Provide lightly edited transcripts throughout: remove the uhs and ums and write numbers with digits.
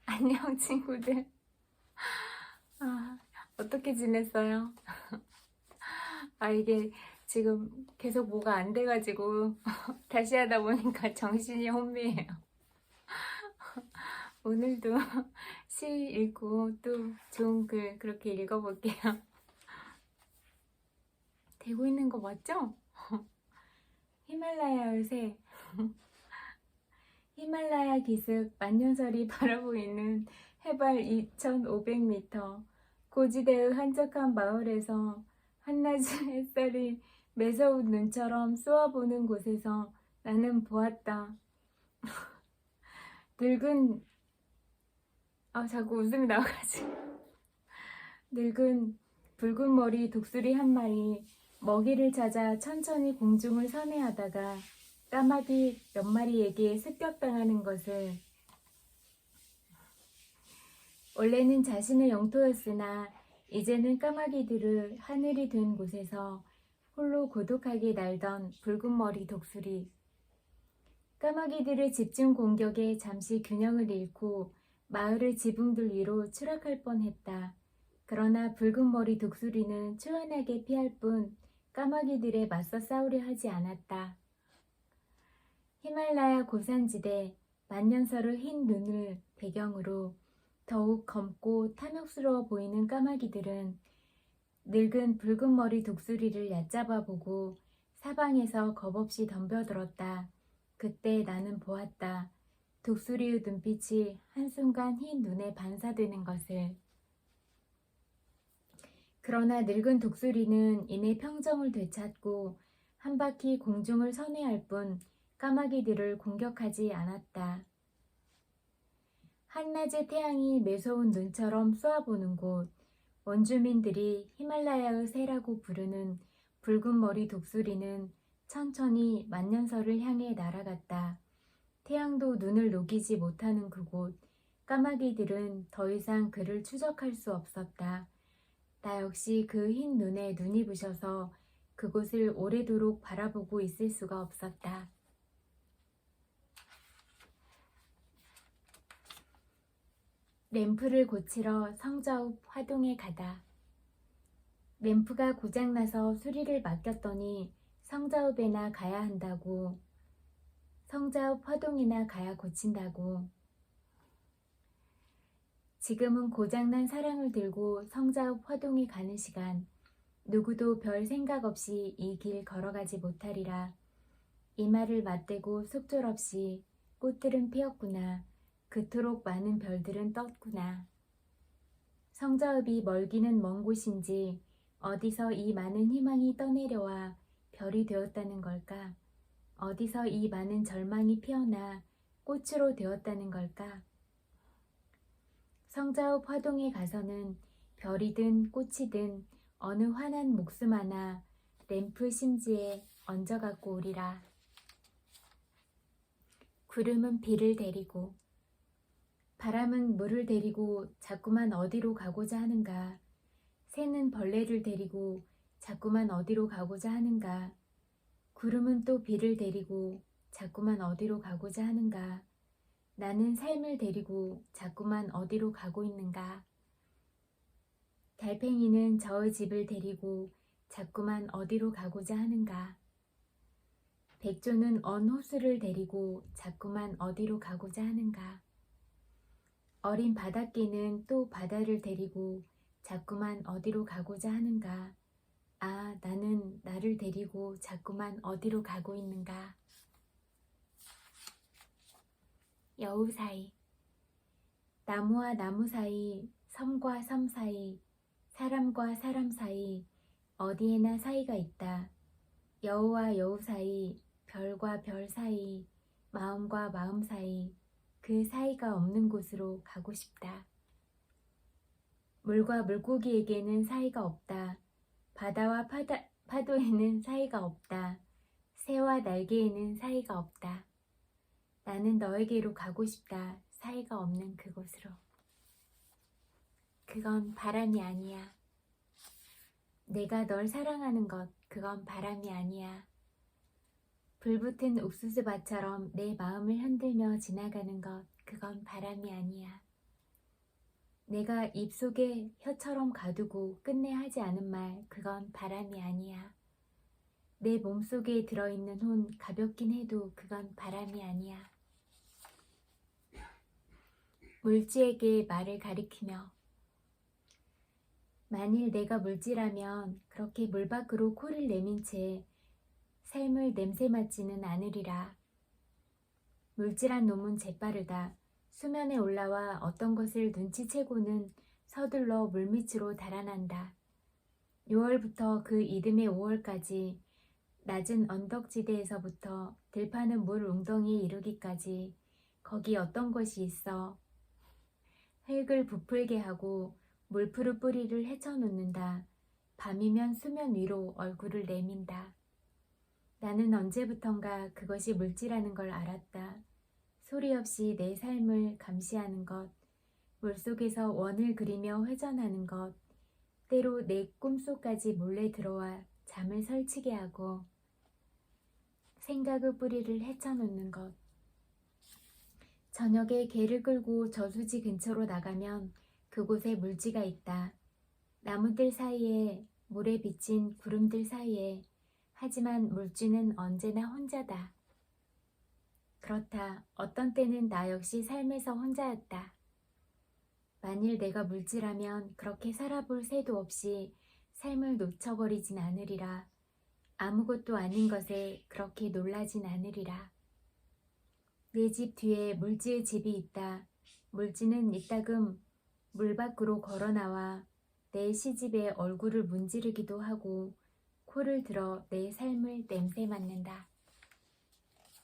안녕 친구들. 어떻게 지냈어요? 이게 지금 계속 뭐가 안 돼가지고 다시 하다 보니까 정신이 혼미해요. 오늘도 시 읽고 또 좋은 글 그렇게 읽어볼게요. 되고 있는 거 맞죠? 히말라야 요새 히말라야 기슭 만년설이 바라보이는 해발 2500m 고지대의 한적한 마을에서 한낮의 햇살이 매서운 눈처럼 쏘아보는 곳에서 나는 보았다. 늙은 자꾸 웃음이 나와가지고 늙은 붉은 머리 독수리 한 마리 먹이를 찾아 천천히 공중을 선회하다가 까마귀 몇 마리에게 습격당하는 것을 원래는 자신의 영토였으나 이제는 까마귀들을 하늘이 된 곳에서 홀로 고독하게 날던 붉은 머리 독수리. 까마귀들의 집중 공격에 잠시 균형을 잃고 마을의 지붕들 위로 추락할 뻔했다. 그러나 붉은 머리 독수리는 초연하게 피할 뿐 까마귀들에 맞서 싸우려 하지 않았다. 히말라야 고산지대 만년설의 흰 눈을 배경으로 더욱 검고 탐욕스러워 보이는 까마귀들은 늙은 붉은 머리 독수리를 얕잡아 보고 사방에서 겁없이 덤벼들었다. 그때 나는 보았다. 독수리의 눈빛이 한순간 흰 눈에 반사되는 것을. 그러나 늙은 독수리는 이내 평정을 되찾고 한 바퀴 공중을 선회할 뿐 까마귀들을 공격하지 않았다. 한낮의 태양이 매서운 눈처럼 쏘아보는 곳, 원주민들이 히말라야의 새라고 부르는 붉은 머리 독수리는 천천히 만년설을 향해 날아갔다. 태양도 눈을 녹이지 못하는 그곳, 까마귀들은 더 이상 그를 추적할 수 없었다. 나 역시 그 흰 눈에 눈이 부셔서 그곳을 오래도록 바라보고 있을 수가 없었다. 램프를 고치러 성자읍 화동에 가다. 램프가 고장나서 수리를 맡겼더니 성자읍에나 가야 한다고. 성자읍 화동이나 가야 고친다고. 지금은 고장난 사랑을 들고 성자읍 화동에 가는 시간. 누구도 별 생각 없이 이 길 걸어가지 못하리라. 이마를 맞대고 속절없이 꽃들은 피었구나. 그토록 많은 별들은 떴구나. 성자읍이 멀기는 먼 곳인지 어디서 이 많은 희망이 떠내려와 별이 되었다는 걸까? 어디서 이 많은 절망이 피어나 꽃으로 되었다는 걸까? 성자읍 화동에 가서는 별이든 꽃이든 어느 환한 목숨 하나 램프 심지에 얹어갖고 오리라. 구름은 비를 데리고 바람은 물을 데리고 자꾸만 어디로 가고자 하는가. 새는 벌레를 데리고 자꾸만 어디로 가고자 하는가. 구름은 또 비를 데리고 자꾸만 어디로 가고자 하는가. 나는 삶을 데리고 자꾸만 어디로 가고 있는가. 달팽이는 저의 집을 데리고 자꾸만 어디로 가고자 하는가. 백조는 언 호수를 데리고 자꾸만 어디로 가고자 하는가. 어린 바닷개는 또 바다를 데리고 자꾸만 어디로 가고자 하는가. 나는 나를 데리고 자꾸만 어디로 가고 있는가. 여우 사이. 나무와 나무 사이, 섬과 섬 사이, 사람과 사람 사이, 어디에나 사이가 있다. 여우와 여우 사이, 별과 별 사이, 마음과 마음 사이, 그 사이가 없는 곳으로 가고 싶다. 물과 물고기에게는 사이가 없다. 바다와 파도에는 사이가 없다. 새와 날개에는 사이가 없다. 나는 너에게로 가고 싶다. 사이가 없는 그곳으로. 그건 바람이 아니야. 내가 널 사랑하는 것, 그건 바람이 아니야. 불붙은 옥수수밭처럼 내 마음을 흔들며 지나가는 것, 그건 바람이 아니야. 내가 입속에 혀처럼 가두고 끝내 하지 않은 말, 그건 바람이 아니야. 내 몸속에 들어있는 혼 가볍긴 해도 그건 바람이 아니야. 물지에게 말을 가리키며 만일 내가 물지라면 그렇게 물 밖으로 코를 내민 채 삶을 냄새 맡지는 않으리라. 물질한 놈은 재빠르다. 수면에 올라와 어떤 것을 눈치채고는 서둘러 물밑으로 달아난다. 6월부터 그 이듬해 5월까지 낮은 언덕지대에서부터 들파는 물 웅덩이에 이르기까지 거기 어떤 것이 있어 흙을 부풀게 하고 물푸르 뿌리를 헤쳐놓는다. 밤이면 수면 위로 얼굴을 내민다. 나는 언제부턴가 그것이 물지라는 걸 알았다. 소리 없이 내 삶을 감시하는 것, 물속에서 원을 그리며 회전하는 것, 때로 내 꿈속까지 몰래 들어와 잠을 설치게 하고 생각의 뿌리를 헤쳐놓는 것. 저녁에 개를 끌고 저수지 근처로 나가면 그곳에 물지가 있다. 나무들 사이에 물에 비친 구름들 사이에. 하지만 물쥐는 언제나 혼자다. 그렇다. 어떤 때는 나 역시 삶에서 혼자였다. 만일 내가 물지라면 그렇게 살아볼 새도 없이 삶을 놓쳐버리진 않으리라. 아무것도 아닌 것에 그렇게 놀라진 않으리라. 내 집 뒤에 물지의 집이 있다. 물지는 이따금 물 밖으로 걸어나와 내 시집에 얼굴을 문지르기도 하고 코를 들어 내 삶을 냄새 맡는다.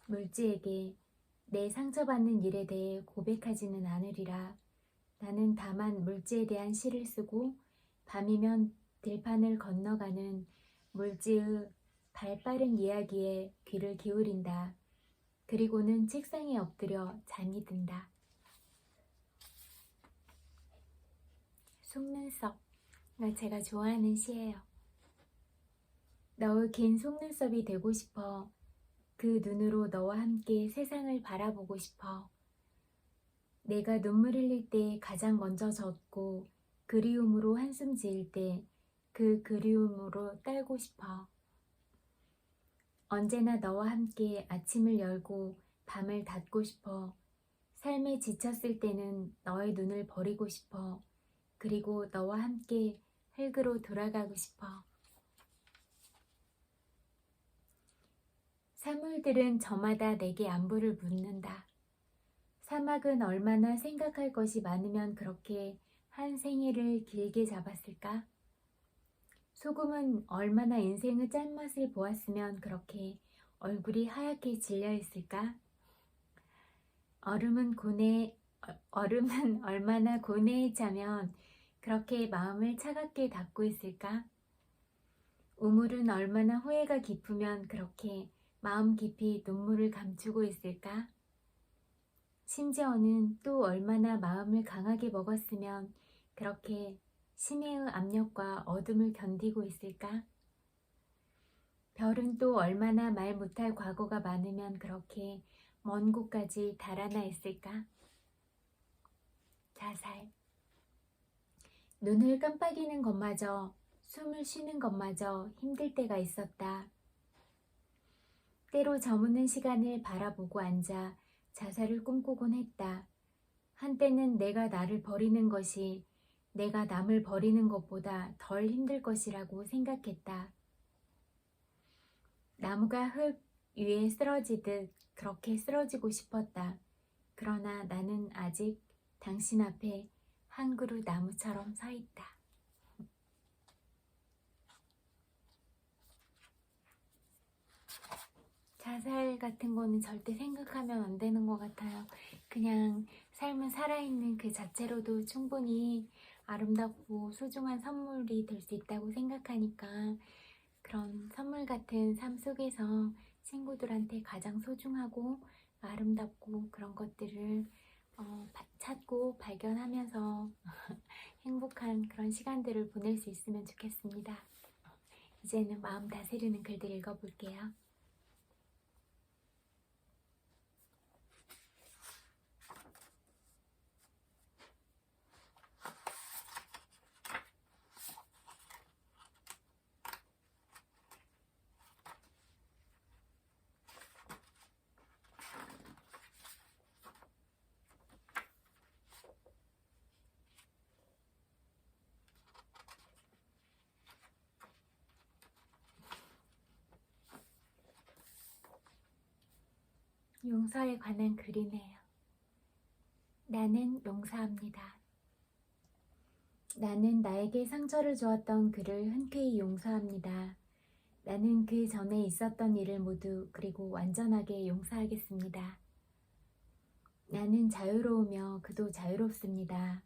물지에게 내 상처받는 일에 대해 고백하지는 않으리라. 나는 다만 물지에 대한 시를 쓰고 밤이면 들판을 건너가는 물지의 발빠른 이야기에 귀를 기울인다. 그리고는 책상에 엎드려 잠이 든다. 속눈썹, 제가 좋아하는 시예요. 너의 긴 속눈썹이 되고 싶어. 그 눈으로 너와 함께 세상을 바라보고 싶어. 내가 눈물 흘릴 때 가장 먼저 젖고 그리움으로 한숨 지을 때 그 그리움으로 떨고 싶어. 언제나 너와 함께 아침을 열고 밤을 닫고 싶어. 삶에 지쳤을 때는 너의 눈을 버리고 싶어. 그리고 너와 함께 흙으로 돌아가고 싶어. 사물들은 저마다 내게 안부를 묻는다. 사막은 얼마나 생각할 것이 많으면 그렇게 한 생애를 길게 잡았을까? 소금은 얼마나 인생의 짠맛을 보았으면 그렇게 얼굴이 하얗게 질려 있을까? 얼음은 얼마나 고뇌에 차면 그렇게 마음을 차갑게 닫고 있을까? 우물은 얼마나 후회가 깊으면 그렇게 마음 깊이 눈물을 감추고 있을까? 심지어는 또 얼마나 마음을 강하게 먹었으면 그렇게 신의 압력과 어둠을 견디고 있을까? 별은 또 얼마나 말 못할 과거가 많으면 그렇게 먼 곳까지 달아나 있을까? 자살. 눈을 깜빡이는 것마저, 숨을 쉬는 것마저 힘들 때가 있었다. 때로 저무는 시간을 바라보고 앉아 자살을 꿈꾸곤 했다. 한때는 내가 나를 버리는 것이 내가 남을 버리는 것보다 덜 힘들 것이라고 생각했다. 나무가 흙 위에 쓰러지듯 그렇게 쓰러지고 싶었다. 그러나 나는 아직 당신 앞에 한 그루 나무처럼 서 있다. 자살 같은 거는 절대 생각하면 안 되는 것 같아요. 그냥 삶은 살아있는 그 자체로도 충분히 아름답고 소중한 선물이 될 수 있다고 생각하니까 그런 선물 같은 삶 속에서 친구들한테 가장 소중하고 아름답고 그런 것들을 찾고 발견하면서 행복한 그런 시간들을 보낼 수 있으면 좋겠습니다. 이제는 마음 다스리는 글들 읽어볼게요. 용서에 관한 글이네요. 나는 용서합니다. 나는 나에게 상처를 주었던 그를 흔쾌히 용서합니다. 나는 그 전에 있었던 일을 모두 그리고 완전하게 용서하겠습니다. 나는 자유로우며 그도 자유롭습니다.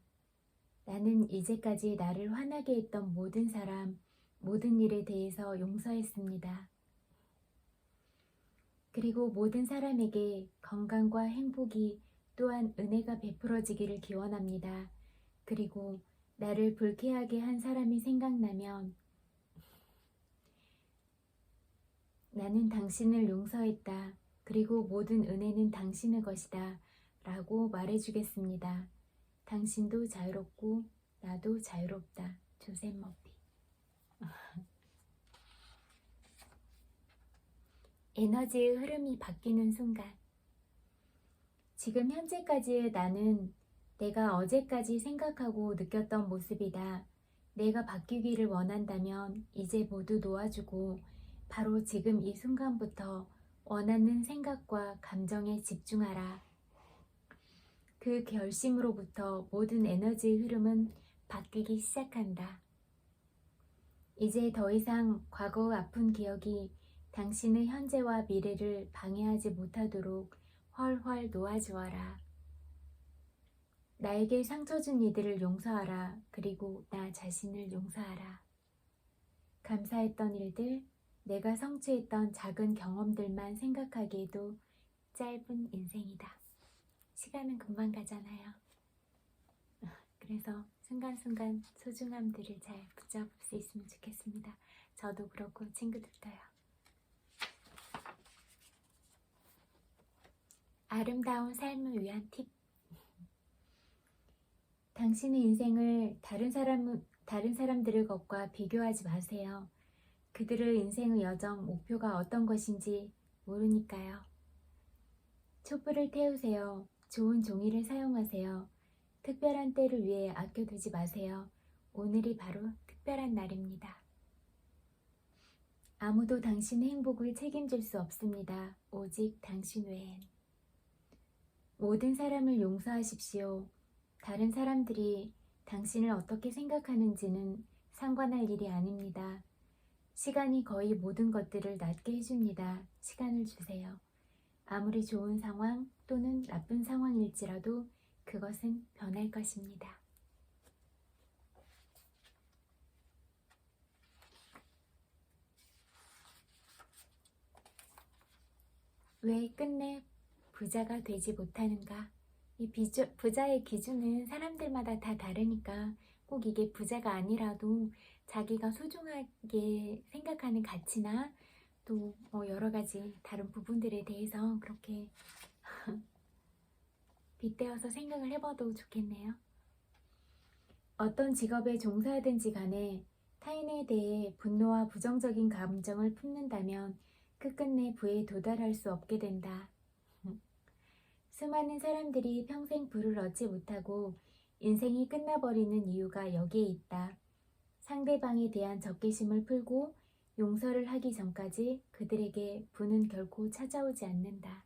나는 이제까지 나를 화나게 했던 모든 사람, 모든 일에 대해서 용서했습니다. 그리고 모든 사람에게 건강과 행복이 또한 은혜가 베풀어지기를 기원합니다. 그리고 나를 불쾌하게 한 사람이 생각나면 나는 당신을 용서했다. 그리고 모든 은혜는 당신의 것이다. 라고 말해주겠습니다. 당신도 자유롭고 나도 자유롭다. 조셉 머피. 에너지의 흐름이 바뀌는 순간. 지금 현재까지의 나는 내가 어제까지 생각하고 느꼈던 모습이다. 내가 바뀌기를 원한다면 이제 모두 놓아주고 바로 지금 이 순간부터 원하는 생각과 감정에 집중하라. 그 결심으로부터 모든 에너지의 흐름은 바뀌기 시작한다. 이제 더 이상 과거의 아픈 기억이 당신의 현재와 미래를 방해하지 못하도록 훨훨 놓아주어라. 나에게 상처 준 이들을 용서하라. 그리고 나 자신을 용서하라. 감사했던 일들, 내가 성취했던 작은 경험들만 생각하기에도 짧은 인생이다. 시간은 금방 가잖아요. 그래서 순간순간 소중함들을 잘 붙잡을 수 있으면 좋겠습니다. 저도 그렇고 친구들도요. 아름다운 삶을 위한 팁. 당신의 인생을 다른 사람들의 것과 비교하지 마세요. 그들의 인생의 여정, 목표가 어떤 것인지 모르니까요. 촛불을 태우세요. 좋은 종이를 사용하세요. 특별한 때를 위해 아껴두지 마세요. 오늘이 바로 특별한 날입니다. 아무도 당신의 행복을 책임질 수 없습니다. 오직 당신 외엔. 모든 사람을 용서하십시오. 다른 사람들이 당신을 어떻게 생각하는지는 상관할 일이 아닙니다. 시간이 거의 모든 것들을 낫게 해줍니다. 시간을 주세요. 아무리 좋은 상황 또는 나쁜 상황일지라도 그것은 변할 것입니다. 왜 끝내 부자가 되지 못하는가? 이 부자의 기준은 사람들마다 다 다르니까 꼭 이게 부자가 아니라도 자기가 소중하게 생각하는 가치나 또 여러 가지 다른 부분들에 대해서 그렇게 빗대어서 생각을 해봐도 좋겠네요. 어떤 직업에 종사하든지 간에 타인에 대해 분노와 부정적인 감정을 품는다면 끝끝내 부에 도달할 수 없게 된다. 수많은 사람들이 평생 부를 얻지 못하고 인생이 끝나버리는 이유가 여기에 있다. 상대방에 대한 적개심을 풀고 용서를 하기 전까지 그들에게 부는 결코 찾아오지 않는다.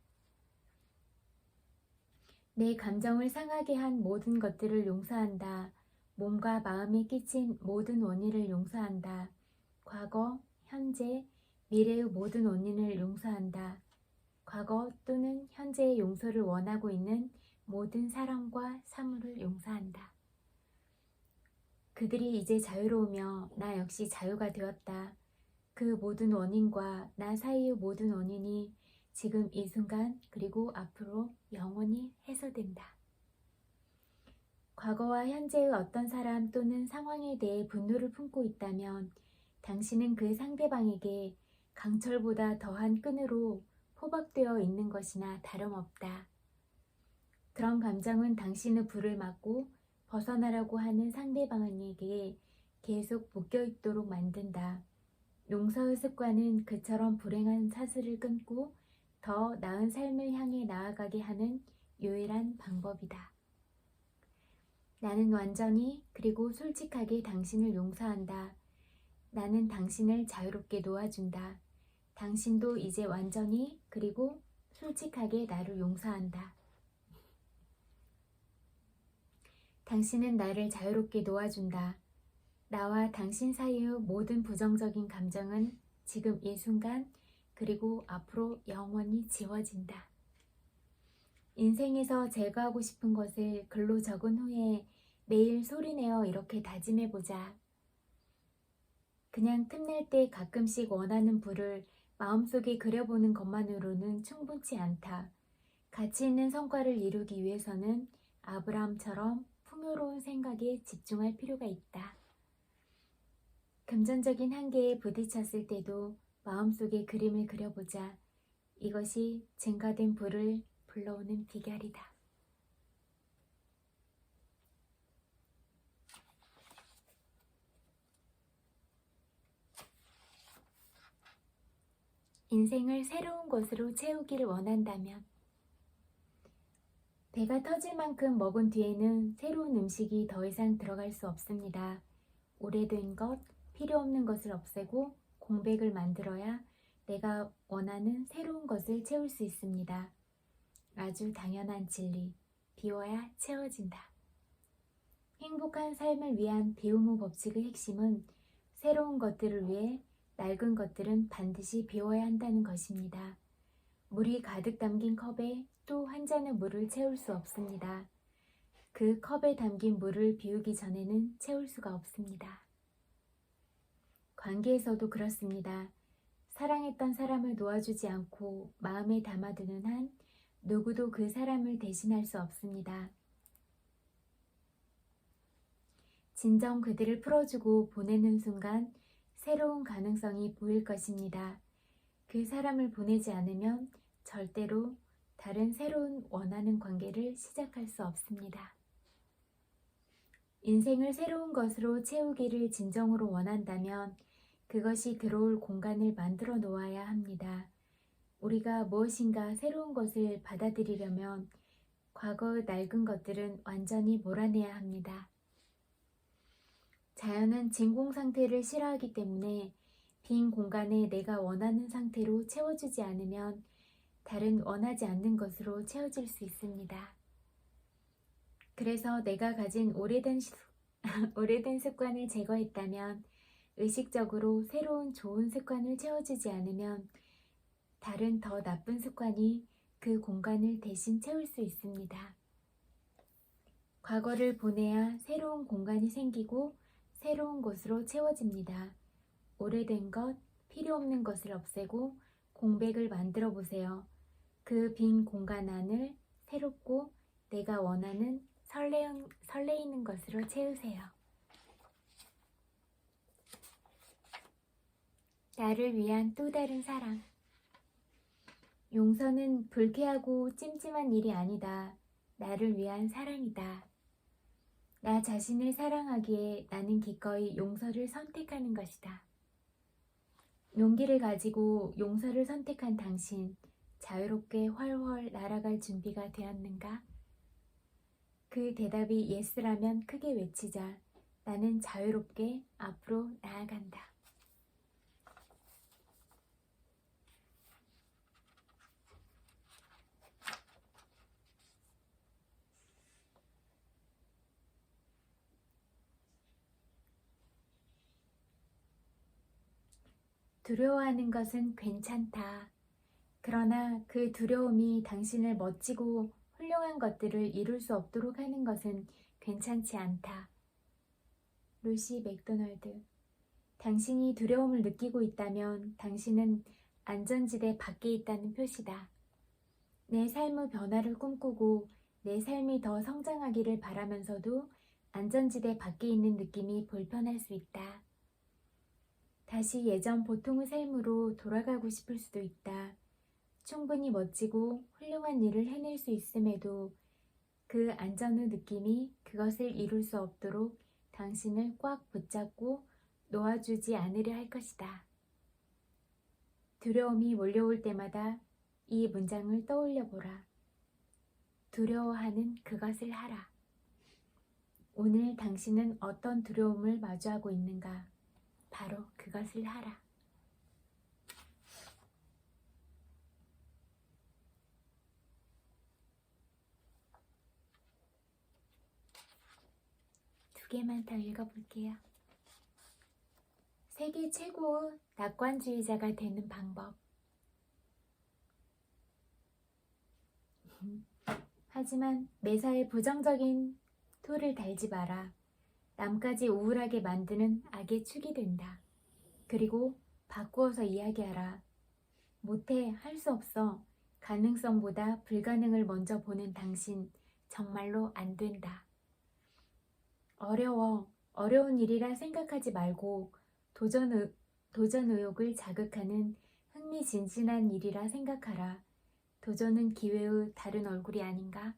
내 감정을 상하게 한 모든 것들을 용서한다. 몸과 마음에 끼친 모든 원인을 용서한다. 과거, 현재, 미래의 모든 원인을 용서한다. 과거 또는 현재의 용서를 원하고 있는 모든 사람과 사물을 용서한다. 그들이 이제 자유로우며 나 역시 자유가 되었다. 그 모든 원인과 나 사이의 모든 원인이 지금 이 순간 그리고 앞으로 영원히 해소된다. 과거와 현재의 어떤 사람 또는 상황에 대해 분노를 품고 있다면 당신은 그 상대방에게 강철보다 더한 끈으로 포박되어 있는 것이나 다름없다. 그런 감정은 당신의 불을 막고 벗어나라고 하는 상대방에게 계속 묶여있도록 만든다. 용서의 습관은 그처럼 불행한 사슬을 끊고 더 나은 삶을 향해 나아가게 하는 유일한 방법이다. 나는 완전히 그리고 솔직하게 당신을 용서한다. 나는 당신을 자유롭게 놓아준다. 당신도 이제 완전히 그리고 솔직하게 나를 용서한다. 당신은 나를 자유롭게 놓아준다. 나와 당신 사이의 모든 부정적인 감정은 지금 이 순간 그리고 앞으로 영원히 지워진다. 인생에서 제거하고 싶은 것을 글로 적은 후에 매일 소리내어 이렇게 다짐해보자. 그냥 틈날 때 가끔씩 원하는 불을 마음속에 그려보는 것만으로는 충분치 않다. 가치 있는 성과를 이루기 위해서는 아브라함처럼 풍요로운 생각에 집중할 필요가 있다. 금전적인 한계에 부딪혔을 때도 마음속에 그림을 그려보자. 이것이 증가된 불을 불러오는 비결이다. 인생을 새로운 것으로 채우기를 원한다면 배가 터질 만큼 먹은 뒤에는 새로운 음식이 더 이상 들어갈 수 없습니다. 오래된 것, 필요 없는 것을 없애고 공백을 만들어야 내가 원하는 새로운 것을 채울 수 있습니다. 아주 당연한 진리, 비워야 채워진다. 행복한 삶을 위한 배움의 법칙의 핵심은 새로운 것들을 위해 낡은 것들은 반드시 비워야 한다는 것입니다. 물이 가득 담긴 컵에 또 한 잔의 물을 채울 수 없습니다. 그 컵에 담긴 물을 비우기 전에는 채울 수가 없습니다. 관계에서도 그렇습니다. 사랑했던 사람을 놓아주지 않고 마음에 담아두는 한 누구도 그 사람을 대신할 수 없습니다. 진정 그들을 풀어주고 보내는 순간 새로운 가능성이 보일 것입니다. 그 사람을 보내지 않으면 절대로 다른 새로운 원하는 관계를 시작할 수 없습니다. 인생을 새로운 것으로 채우기를 진정으로 원한다면 그것이 들어올 공간을 만들어 놓아야 합니다. 우리가 무엇인가 새로운 것을 받아들이려면 과거의 낡은 것들은 완전히 몰아내야 합니다. 자연은 진공 상태를 싫어하기 때문에 빈 공간에 내가 원하는 상태로 채워주지 않으면 다른 원하지 않는 것으로 채워질 수 있습니다. 그래서 내가 가진 오래된 습관을 제거했다면 의식적으로 새로운 좋은 습관을 채워주지 않으면 다른 더 나쁜 습관이 그 공간을 대신 채울 수 있습니다. 과거를 보내야 새로운 공간이 생기고 새로운 곳으로 채워집니다. 오래된 것, 필요 없는 것을 없애고 공백을 만들어 보세요. 그 빈 공간 안을 새롭고 내가 원하는 설레이는 것으로 채우세요. 나를 위한 또 다른 사랑. 용서는 불쾌하고 찜찜한 일이 아니다. 나를 위한 사랑이다. 나 자신을 사랑하기에 나는 기꺼이 용서를 선택하는 것이다. 용기를 가지고 용서를 선택한 당신, 자유롭게 훨훨 날아갈 준비가 되었는가? 그 대답이 예스라면 크게 외치자. 나는 자유롭게 앞으로 나아간다. 두려워하는 것은 괜찮다. 그러나 그 두려움이 당신을 멋지고 훌륭한 것들을 이룰 수 없도록 하는 것은 괜찮지 않다. 루시 맥도널드. 당신이 두려움을 느끼고 있다면 당신은 안전지대 밖에 있다는 표시다. 내 삶의 변화를 꿈꾸고 내 삶이 더 성장하기를 바라면서도 안전지대 밖에 있는 느낌이 불편할 수 있다. 다시 예전 보통의 삶으로 돌아가고 싶을 수도 있다. 충분히 멋지고 훌륭한 일을 해낼 수 있음에도 그 안전의 느낌이 그것을 이룰 수 없도록 당신을 꽉 붙잡고 놓아주지 않으려 할 것이다. 두려움이 몰려올 때마다 이 문장을 떠올려 보라. 두려워하는 그것을 하라. 오늘 당신은 어떤 두려움을 마주하고 있는가? 바로 그것을 하라. 개만 더 읽어볼게요. 세계 최고 낙관주의자가 되는 방법. 하지만 매사에 부정적인 토를 달지 마라. 남까지 우울하게 만드는 악의 축이 된다. 그리고 바꾸어서 이야기하라. 못해, 할 수 없어. 가능성보다 불가능을 먼저 보는 당신 정말로 안 된다. 어려운 일이라 생각하지 말고 도전 의욕을 자극하는 흥미진진한 일이라 생각하라. 도전은 기회의 다른 얼굴이 아닌가?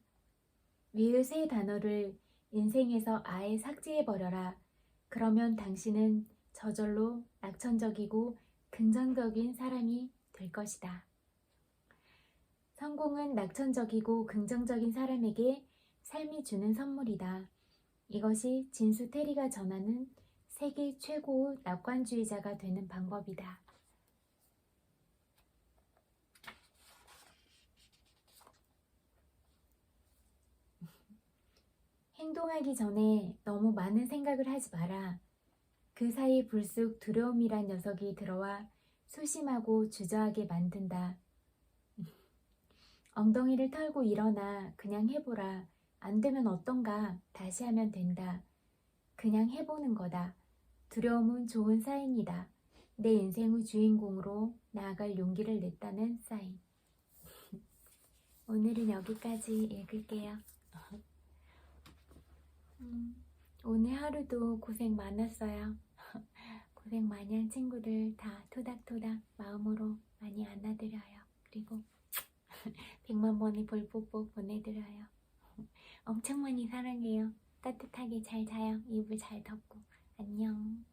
위의 세 단어를 인생에서 아예 삭제해버려라. 그러면 당신은 저절로 낙천적이고 긍정적인 사람이 될 것이다. 성공은 낙천적이고 긍정적인 사람에게 삶이 주는 선물이다. 이것이 진수 테리가 전하는 세계 최고의 낙관주의자가 되는 방법이다. 행동하기 전에 너무 많은 생각을 하지 마라. 그 사이 불쑥 두려움이란 녀석이 들어와 소심하고 주저하게 만든다. 엉덩이를 털고 일어나 그냥 해보라. 안 되면 어떤가? 다시 하면 된다. 그냥 해보는 거다. 두려움은 좋은 사인이다. 내 인생의 주인공으로 나아갈 용기를 냈다는 사인. 오늘은 여기까지 읽을게요. 오늘 하루도 고생 많았어요. 고생 많이 한 친구들 다 토닥토닥 마음으로 많이 안아드려요. 그리고 100만 번의 볼뽀뽀 보내드려요. 엄청 많이 사랑해요. 따뜻하게 잘 자요. 이불 잘 덮고. 안녕.